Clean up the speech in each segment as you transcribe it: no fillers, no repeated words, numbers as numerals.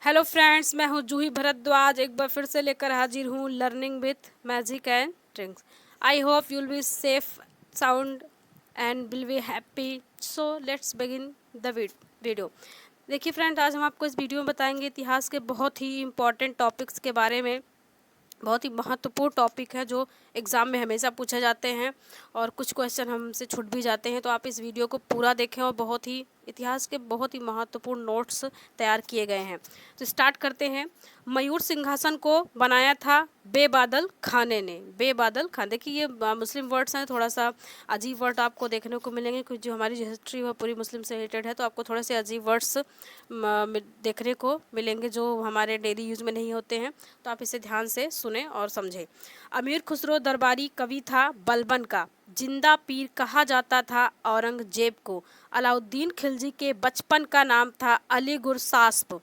Hello friends, मैं हूं जूही भरद्वाज। एक बार फिर से लेकर हाजिर हूं learning with magic and tricks. I hope you will be safe, sound and will be happy. So let's begin the video. देखिए फ्रेंड, आज हम आपको इस वीडियो में बताएंगे इतिहास के बहुत ही इम्पोर्टेंट टॉपिक्स के बारे में। बहुत ही महत्वपूर्ण टॉपिक है जो एग्ज़ाम में हमेशा पूछे जाते हैं और कुछ क्वेश्चन हमसे छूट भी जाते हैं। तो आप इस वीडियो को पूरा देखें और बहुत ही इतिहास के बहुत ही महत्वपूर्ण नोट्स तैयार किए गए हैं। तो स्टार्ट करते हैं। मयूर सिंहासन को बनाया था बेबादल खाने ने। बेबादल खान, देखिए ये मुस्लिम वर्ड्स हैं, थोड़ा सा अजीब वर्ड आपको देखने को मिलेंगे क्योंकि जो हमारी हिस्ट्री है पूरी मुस्लिम से रिलेटेड है, तो आपको थोड़े से अजीब वर्ड्स देखने को मिलेंगे जो हमारे डेली यूज में नहीं होते हैं। तो आप इसे ध्यान से सुने और समझें। अमीर खुसरो दरबारी कवि था बलबन का। जिंदा पीर कहा जाता था औरंगजेब को। अलाउद्दीन खिलजी के बचपन का नाम था अली गुरसास्प।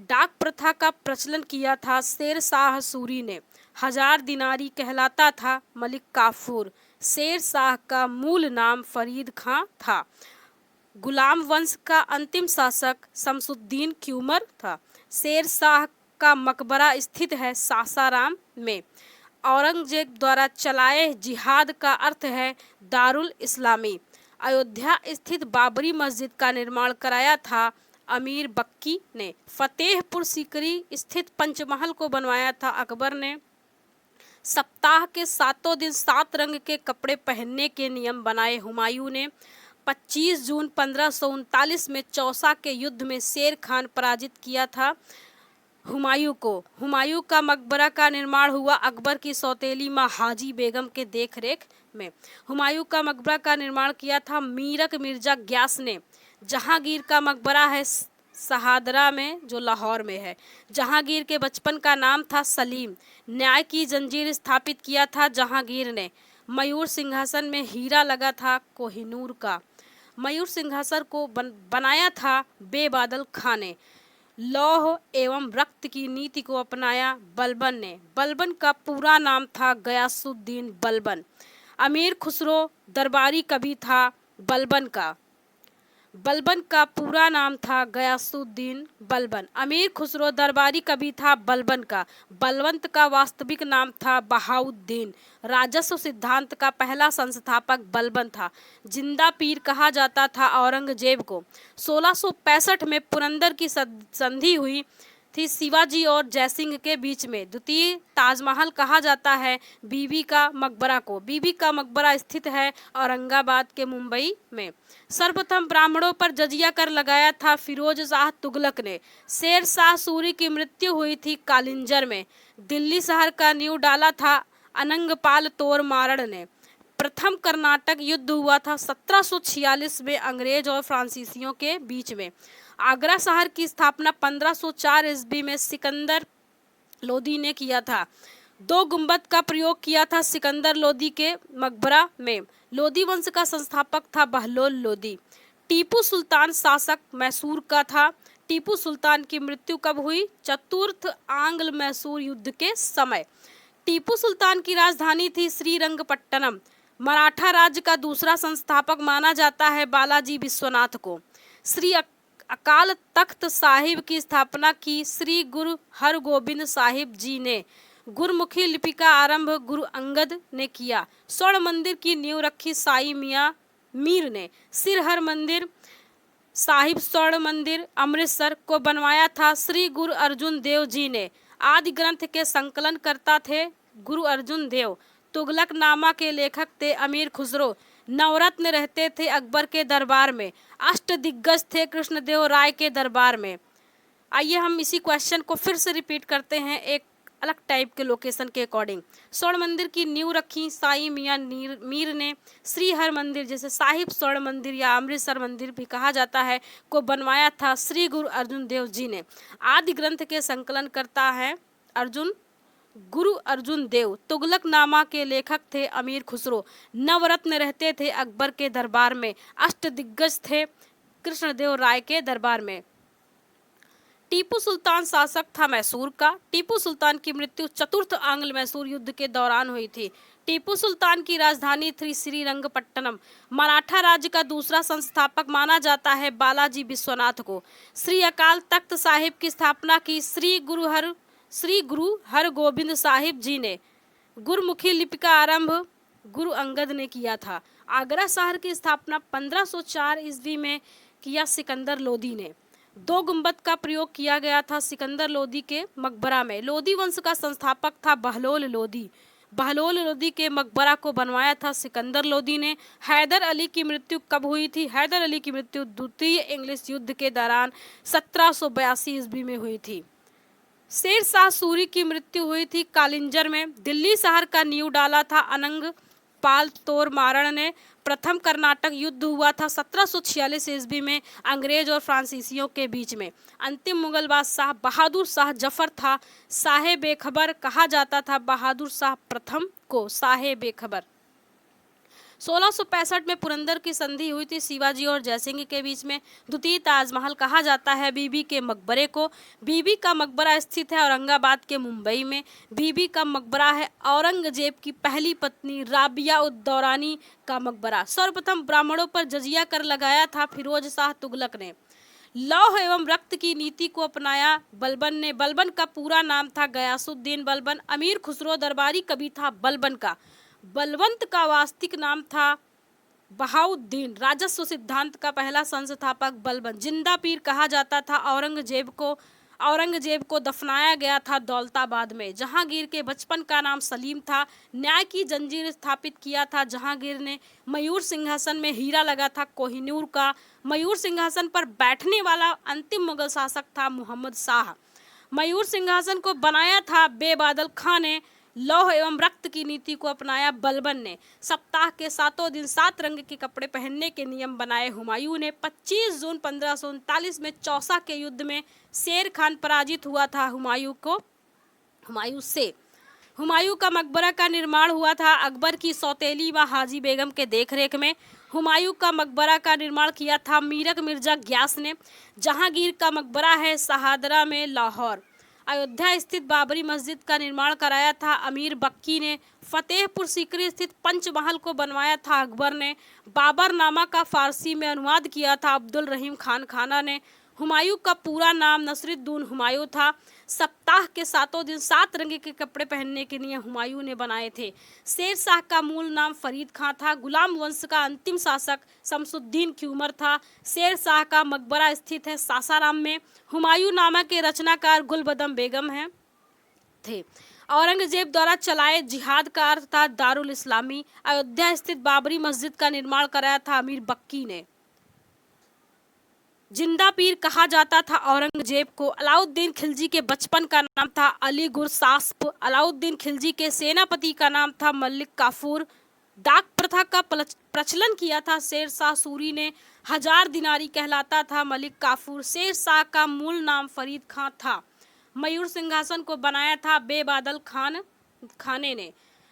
डाक प्रथा का प्रचलन किया था शेर शाह सूरी ने। हजार दिनारी कहलाता था मलिक काफूर। शेर शाह का मूल नाम फरीद खां था। गुलाम वंश का अंतिम शासक शमसुद्दीन क्यूमर था। शेर शाह का मकबरा स्थित है सासाराम में। औरंगजेब द्वारा चलाए जिहाद का अर्थ है दारुल इस्लामी। अयोध्या स्थित बाबरी मस्जिद का निर्माण कराया था अमीर बक्की ने। फतेहपुर सीकरी स्थित पंचमहल को बनवाया था अकबर ने। सप्ताह के 7 दिन 7 रंग के कपड़े पहनने के नियम बनाए हुमायूं ने। 25 जून 1539 में चौसा के युद्ध में शेर खान पराजित किया था हुमायूं को। हुमायूं का मकबरा का निर्माण हुआ अकबर की सौतेली माँ हाजी बेगम के देखरेख में। हुमायूं का मकबरा का निर्माण किया था मीरक मिर्जा ग्यास ने। जहांगीर का मकबरा है शहादरा में जो लाहौर में है। जहांगीर के बचपन का नाम था सलीम। न्याय की जंजीर स्थापित किया था जहांगीर ने। मयूर सिंहासन में हीरा लगा था कोहिनूर का। मयूर सिंहासन को बनाया था बेबादल खां ने। लौह एवं रक्त की नीति को अपनाया बलबन ने। बलबन का पूरा नाम था गयासुद्दीन बलबन। अमीर खुसरो दरबारी कवि था बलबन का। बलबन का पूरा नाम था गयासुद्दीन बलबन। अमीर खुसरो दरबारी कवि था बलबन का। बलवंत का वास्तविक नाम था बहाउद्दीन। राजस्व सिद्धांत का पहला संस्थापक बलबन था। जिंदा पीर कहा जाता था औरंगजेब को। 1665 में पुरंदर की संधि हुई थी शिवाजी और जयसिंह के बीच में। द्वितीय ताजमहल कहा जाता है बीबी का मकबरा को। बीबी का मकबरा स्थित है औरंगाबाद के मुंबई में। सर्वप्रथम ब्राह्मणों पर जजिया कर लगाया था फिरोज शाह तुगलक ने। शेर शाह सूरी की मृत्यु हुई थी कालिंजर में। दिल्ली शहर का नींव डाला था अनंगपाल तोरमारण ने। प्रथम कर्नाटक युद्ध हुआ था 1746 में अंग्रेज और फ्रांसीसियों के बीच में। आगरा शहर की स्थापना 1504 ईस्वी में सिकंदर लोदी ने किया था। 2 गुंबद का प्रयोग किया था सिकंदर लोदी के मकबरा में। लोदी वंश का संस्थापक था बहलोल लोदी। टीपू सुल्तान शासक मैसूर का था। टीपू सुल्तान की मृत्यु कब हुई? चतुर्थ आंग्ल मैसूर युद्ध के समय। टीपू सुल्तान की राजधानी थी श्रीरंगपट्टनम। मराठा राज्य का दूसरा संस्थापक माना जाता है बालाजी विश्वनाथ को। श्री अकाल तख्त साहिब की स्थापना की श्री गुरु हरगोबिंद साहिब जी ने। गुरमुखी लिपि का आरंभ गुरु अंगद ने किया। स्वर्ण मंदिर की नींव रखी साई मियां मीर ने। सिर हर मंदिर साहिब स्वर्ण मंदिर अमृतसर को बनवाया था श्री गुरु अर्जुन देव जी ने। आदि ग्रंथ के संकलन करता थे गुरु अर्जुन देव। तुगलक नामा के लेखक थे अमीर खुसरो। नवरत्न रहते थे अकबर के दरबार में। अष्ट दिग्गज थे कृष्णदेव राय के दरबार में। आइए हम इसी क्वेश्चन को फिर से रिपीट करते हैं एक अलग टाइप के लोकेशन के अकॉर्डिंग। स्वर्ण मंदिर की नींव रखी साई मियां मीर ने। श्री हर मंदिर, जैसे साहिब स्वर्ण मंदिर या अमृतसर मंदिर भी कहा जाता है, को बनवाया था श्री गुरु अर्जुन देव जी ने। आदि ग्रंथ के संकलन करता है गुरु अर्जुन देव। तुगलक नामा के लेखक थे अमीर खुसरो। नवरत्न रहते थे अकबर के दरबार में। अष्ट दिग्गज थे कृष्णदेव राय के दरबार में। टीपू सुल्तान शासक था मैसूर का। टीपू सुल्तान की मृत्यु चतुर्थ आंग्ल मैसूर युद्ध के दौरान हुई थी। टीपू सुल्तान की राजधानी थी श्रीरंगपट्टनम। मराठा राज्य का दूसरा संस्थापक माना जाता है बालाजी विश्वनाथ को। श्री अकाल तख्त साहिब की स्थापना की श्री गुरु हरगोबिंद साहिब जी ने। गुरमुखी लिपि का आरंभ गुरु अंगद ने किया था। आगरा शहर की स्थापना 1504 ईस्वी में किया सिकंदर लोदी ने। 2 गुंबद का प्रयोग किया गया था सिकंदर लोदी के मकबरा में। लोदी वंश का संस्थापक था बहलोल लोदी। बहलोल लोदी के मकबरा को बनवाया था सिकंदर लोदी ने। हैदर अली की मृत्यु कब हुई थी? हैदर अली की मृत्यु द्वितीय इंग्लिश युद्ध के दौरान 1782 ईस्वी में हुई थी। शेर शाह सूरी की मृत्यु हुई थी कालिंजर में। दिल्ली शहर का नींव डाला था अनंग पाल तोरमारण ने। प्रथम कर्नाटक युद्ध हुआ था 1746 ईस्वी में अंग्रेज और फ्रांसीसियों के बीच में। अंतिम मुगल बादशाह बहादुर शाह जफर था। शाह बेखबर कहा जाता था बहादुर शाह प्रथम को। शाह बेखबर। 1665 में पुरंदर की संधि हुई थी शिवाजी और जयसिंह के बीच में। द्वितीय ताजमहल कहा जाता है बीबी के मकबरे को। बीबी का मकबरा स्थित है औरंगाबाद के मुंबई में। बीबी का मकबरा है औरंगजेब की पहली पत्नी राबिया उद दौरानी का मकबरा। सर्वप्रथम ब्राह्मणों पर जजिया कर लगाया था फिरोज शाह तुगलक ने। लौह एवं रक्त की नीति को अपनाया बलबन ने। बलबन का पूरा नाम था गयासुद्दीन बलबन। अमीर खुसरो दरबारी कवि था बलबन का। बलवंत का वास्तविक नाम था बहाउद्दीन। राजस्व सिद्धांत का पहला संस्थापक बलबन। जिंदा पीर कहा जाता था औरंगजेब को दफनाया गया था दौलताबाद में। जहांगीर के बचपन का नाम सलीम था। न्याय की जंजीर स्थापित किया था जहांगीर ने। मयूर सिंहासन में हीरा लगा था कोहिनूर का। मयूर सिंहासन पर बैठने वाला अंतिम मुगल शासक था मोहम्मद शाह। मयूर सिंहासन को बनाया था बेबादल खां ने। लौह एवं रक्त की नीति को अपनाया बलबन ने। सप्ताह के 7 दिन 7 रंग के कपड़े पहनने के नियम बनाए हुमायूं ने। 25 जून 1539 में चौसा के युद्ध में शेर खान पराजित हुआ था हुमायूं से। हुमायूं का मकबरा का निर्माण हुआ था अकबर की सौतेली व हाजी बेगम के देखरेख में। हुमायूं का मकबरा का निर्माण किया था मीरक मिर्जा ग्यास ने। जहांगीर का मकबरा है शहादरा में लाहौर। अयोध्या स्थित बाबरी मस्जिद का निर्माण कराया था अमीर बक्की ने। फतेहपुर सीकरी स्थित पंचमहल को बनवाया था अकबर ने। बाबरनामा का फारसी में अनुवाद किया था अब्दुल रहीम खान खाना ने। हुमायूं का पूरा नाम नसरुद्दीन हुमायूं था। सप्ताह के 7 दिन 7 रंग के कपड़े पहनने के लिए हुमायूं ने बनाए थे। शेर शाह का मूल नाम फरीद खां था। गुलाम वंश का अंतिम शासक शमसुद्दीन की उमर था। शेर शाह का मकबरा स्थित है सासाराम में। हुमायूं नामा के रचनाकार गुलबदम बेगम थे। औरंगजेब द्वारा चलाए जिहाद का अर्थ था दारुल इस्लामी। अयोध्या स्थित बाबरी मस्जिद का निर्माण कराया था अमीर बक्की ने। जिंदा पीर कहा जाता था औरंगजेब को। अलाउद्दीन खिलजी के बचपन का नाम था अली गुरसास्प। अलाउद्दीन खिलजी के सेनापति का नाम था मलिक काफूर। डाक प्रथा का प्रचलन किया था शेर शाह सूरी ने। 1000 दिनारी कहलाता था मलिक काफूर। शेर शाह का मूल नाम फरीद खां था। मयूर सिंहासन को बनाया था बेबादल खाने ने।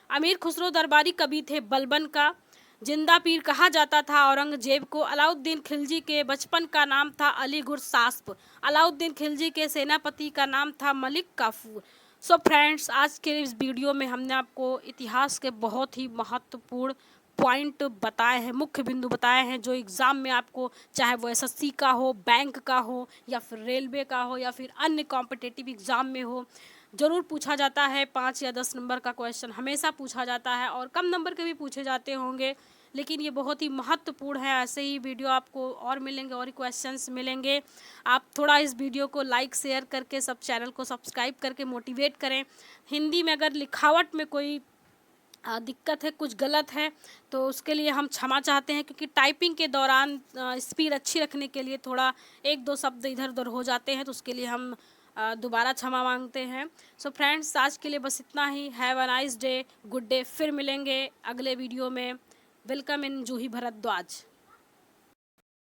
अमीर खुसरो दरबारी कवि थे बलबन का। जिंदा पीर कहा जाता था औरंगजेब को। अलाउद्दीन खिलजी के बचपन का नाम था अली गुरसास्प। अलाउद्दीन खिलजी के सेनापति का नाम था मलिक काफूर। सो फ्रेंड्स, आज के इस वीडियो में हमने आपको इतिहास के बहुत ही महत्वपूर्ण पॉइंट बताए हैं, मुख्य बिंदु बताए हैं जो एग्ज़ाम में आपको, चाहे वो एसएससी का हो, बैंक का हो, या फिर रेलवे का हो, या फिर अन्य कॉम्पिटिटिव एग्ज़ाम में हो, ज़रूर पूछा जाता है। 5 या 10 नंबर का क्वेश्चन हमेशा पूछा जाता है और कम नंबर के भी पूछे जाते होंगे, लेकिन ये बहुत ही महत्वपूर्ण है। ऐसे ही वीडियो आपको और मिलेंगे और क्वेश्चंस मिलेंगे। आप थोड़ा इस वीडियो को लाइक शेयर करके सब चैनल को सब्सक्राइब करके मोटिवेट करें। हिंदी में अगर लिखावट में कोई दिक्कत है, कुछ गलत है, तो उसके लिए हम क्षमा चाहते हैं, क्योंकि टाइपिंग के दौरान स्पीड अच्छी रखने के लिए थोड़ा 1-2 शब्द इधर उधर हो जाते हैं, तो उसके लिए हम दोबारा क्षमा मांगते हैं। सो फ्रेंड्स, आज के लिए बस इतना ही। Have a nice day, good day. फिर मिलेंगे अगले वीडियो में। Welcome in Juhi Bhardwaj.